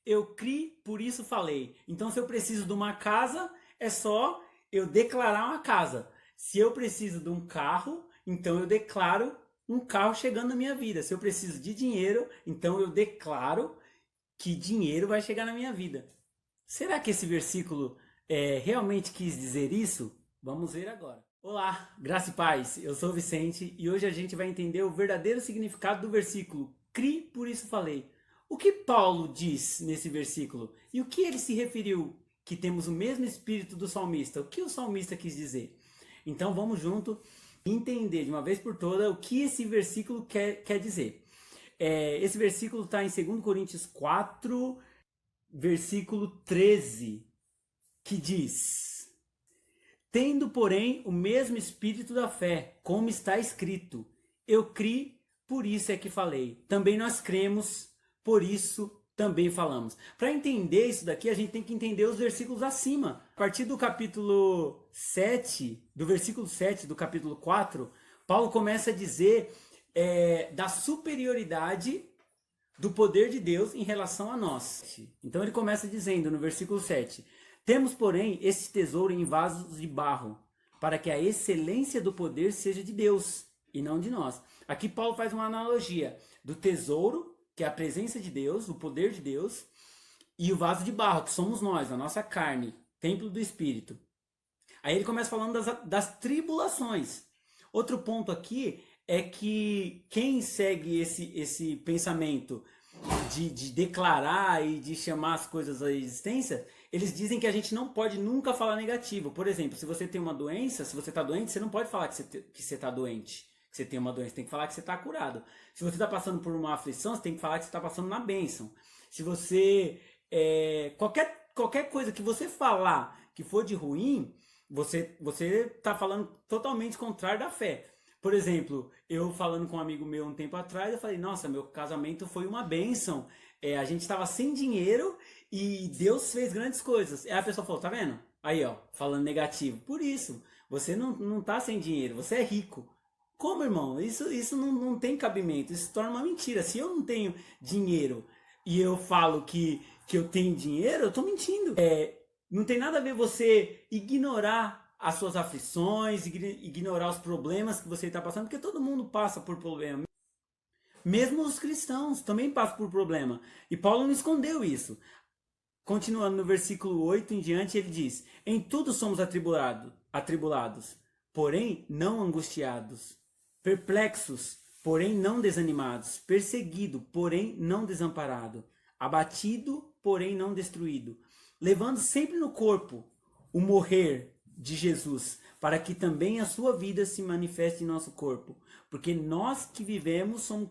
eu criei, por isso falei. Então, se eu preciso de uma casa, é só eu declarar uma casa. Se eu preciso de um carro, então eu declaro um carro chegando na minha vida. Se eu preciso de dinheiro, então eu declaro que dinheiro vai chegar na minha vida. Será que esse versículo realmente quis dizer isso? Vamos ver agora. Olá, graça e paz. Eu sou o Vicente e hoje a gente vai entender o verdadeiro significado do versículo. Cri, por isso falei. O que Paulo diz nesse versículo? E o que ele se referiu? Que temos o mesmo espírito do salmista. O que o salmista quis dizer? Então vamos junto entender de uma vez por todas o que esse versículo quer dizer. Esse versículo está em 2 Coríntios 4, versículo 13, que diz: Tendo, porém, o mesmo espírito da fé, como está escrito, eu criei, por isso é que falei. Também nós cremos, por isso também falamos. Para entender isso daqui, a gente tem que entender os versículos acima. A partir do capítulo 7, do versículo 7 do capítulo 4, Paulo começa a dizer da superioridade do poder de Deus em relação a nós. Então ele começa dizendo no versículo 7: Temos, porém, esse tesouro em vasos de barro, para que a excelência do poder seja de Deus e não de nós. Aqui Paulo faz uma analogia do tesouro, que é a presença de Deus, o poder de Deus, e o vaso de barro, que somos nós, a nossa carne, templo do Espírito. Aí ele começa falando das tribulações. Outro ponto aqui é que quem segue esse pensamento de declarar e de chamar as coisas à existência, eles dizem que a gente não pode nunca falar negativo. Por exemplo, se você tem uma doença, se você está doente, você não pode falar que você está doente, que você tem uma doença, tem que falar que você está curado. Se você está passando por uma aflição, você tem que falar que você está passando na bênção. Se você... qualquer coisa que você falar que for de ruim, você está falando totalmente contrário da fé. Por exemplo, eu falando com um amigo meu um tempo atrás, eu falei, nossa, meu casamento foi uma bênção. A gente estava sem dinheiro e Deus fez grandes coisas. Aí a pessoa falou, tá vendo? Aí, ó, falando negativo. Por isso, você não tá sem dinheiro, você é rico. Como, irmão? Isso não tem cabimento, isso se torna uma mentira. Se eu não tenho dinheiro e eu falo que eu tenho dinheiro, eu tô mentindo. Não tem nada a ver você ignorar as suas aflições, ignorar os problemas que você está passando, porque todo mundo passa por problema. Mesmo os cristãos também passam por problema. E Paulo não escondeu isso. Continuando no versículo 8 em diante, ele diz: Em tudo somos atribulados, porém não angustiados, perplexos, porém não desanimados, perseguido, porém não desamparado, abatido, porém não destruído, levando sempre no corpo o morrer de Jesus, para que também a sua vida se manifeste em nosso corpo, porque nós que vivemos somos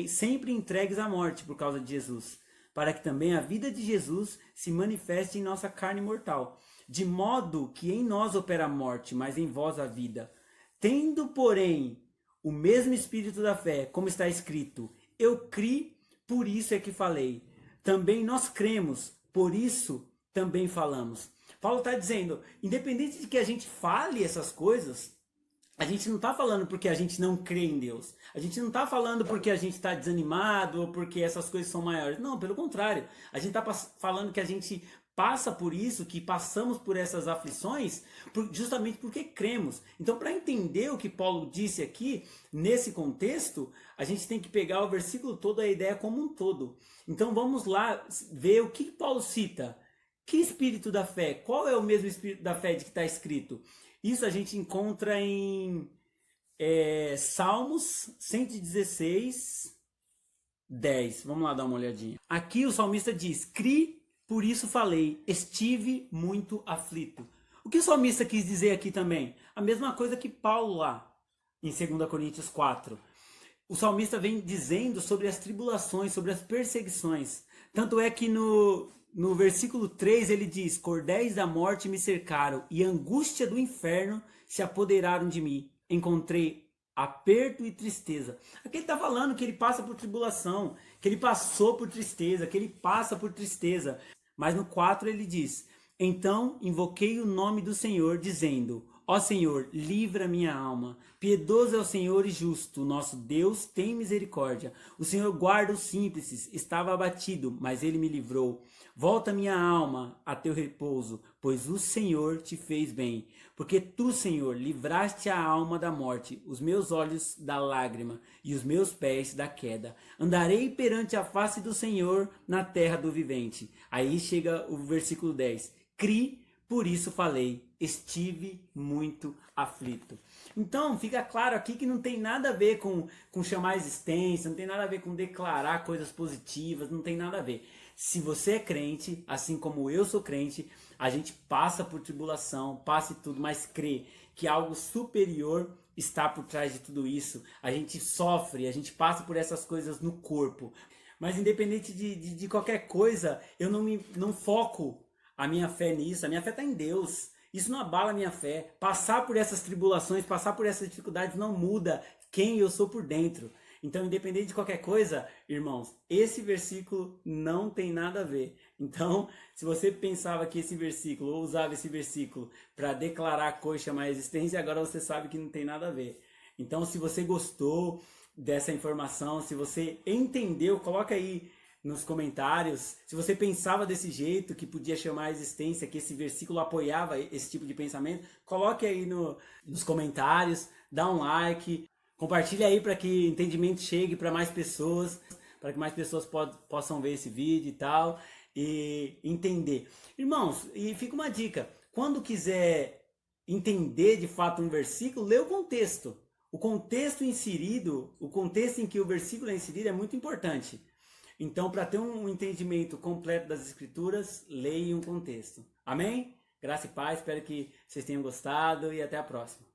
sempre entregues à morte por causa de Jesus, para que também a vida de Jesus se manifeste em nossa carne mortal, de modo que em nós opera a morte, mas em vós a vida. Tendo, porém, o mesmo espírito da fé, como está escrito, eu criei, por isso é que falei. Também nós cremos, por isso também falamos. Paulo está dizendo, independente de que a gente fale essas coisas, a gente não está falando porque a gente não crê em Deus. A gente não está falando porque a gente está desanimado ou porque essas coisas são maiores. Não, pelo contrário. A gente está falando que a gente passa por isso, que passamos por essas aflições, justamente porque cremos. Então, para entender o que Paulo disse aqui, nesse contexto, a gente tem que pegar o versículo todo, a ideia como um todo. Então, vamos lá ver o que Paulo cita. Que espírito da fé? Qual é o mesmo espírito da fé de que está escrito? Isso a gente encontra em Salmos 116, 10. Vamos lá dar uma olhadinha. Aqui o salmista diz, Cri, por isso falei, estive muito aflito. O que o salmista quis dizer aqui também? A mesma coisa que Paulo lá, em 2 Coríntios 4. O salmista vem dizendo sobre as tribulações, sobre as perseguições. Tanto é que no versículo 3 ele diz, cordéis da morte me cercaram e angústia do inferno se apoderaram de mim. Encontrei aperto e tristeza. Aqui ele está falando que ele passa por tribulação, que ele passou por tristeza, que ele passa por tristeza. Mas no 4 ele diz, então invoquei o nome do Senhor dizendo, Ó Senhor, livra minha alma. Piedoso é o Senhor e justo, o nosso Deus tem misericórdia. O Senhor guarda os simples, estava abatido, mas ele me livrou. Volta minha alma a teu repouso, pois o Senhor te fez bem. Porque tu, Senhor, livraste a alma da morte, os meus olhos da lágrima e os meus pés da queda. Andarei perante a face do Senhor na terra do vivente. Aí chega o versículo 10. Cri, por isso falei, estive muito aflito. Então, fica claro aqui que não tem nada a ver com chamar a existência, não tem nada a ver com declarar coisas positivas, não tem nada a ver. Se você é crente, assim como eu sou crente, a gente passa por tribulação, passa e tudo, mas crê que algo superior está por trás de tudo isso. A gente sofre, a gente passa por essas coisas no corpo. Mas independente de qualquer coisa, eu não foco a minha fé nisso, a minha fé está em Deus. Isso não abala a minha fé. Passar por essas tribulações, passar por essas dificuldades não muda quem eu sou por dentro. Então, independente de qualquer coisa, irmãos, esse versículo não tem nada a ver. Então, se você pensava que esse versículo, ou usava esse versículo para declarar coisa, chamar a existência, agora você sabe que não tem nada a ver. Então, se você gostou dessa informação, se você entendeu, coloca aí nos comentários. Se você pensava desse jeito, que podia chamar a existência, que esse versículo apoiava esse tipo de pensamento, coloque aí nos comentários, dá um like, compartilha aí para que entendimento chegue para mais pessoas, para que mais pessoas possam ver esse vídeo e tal, e entender. Irmãos, e fica uma dica, quando quiser entender de fato um versículo, lê o contexto. O contexto inserido, o contexto em que o versículo é inserido é muito importante. Então, para ter um entendimento completo das Escrituras, leia um contexto. Amém? Graça e paz, espero que vocês tenham gostado e até a próxima.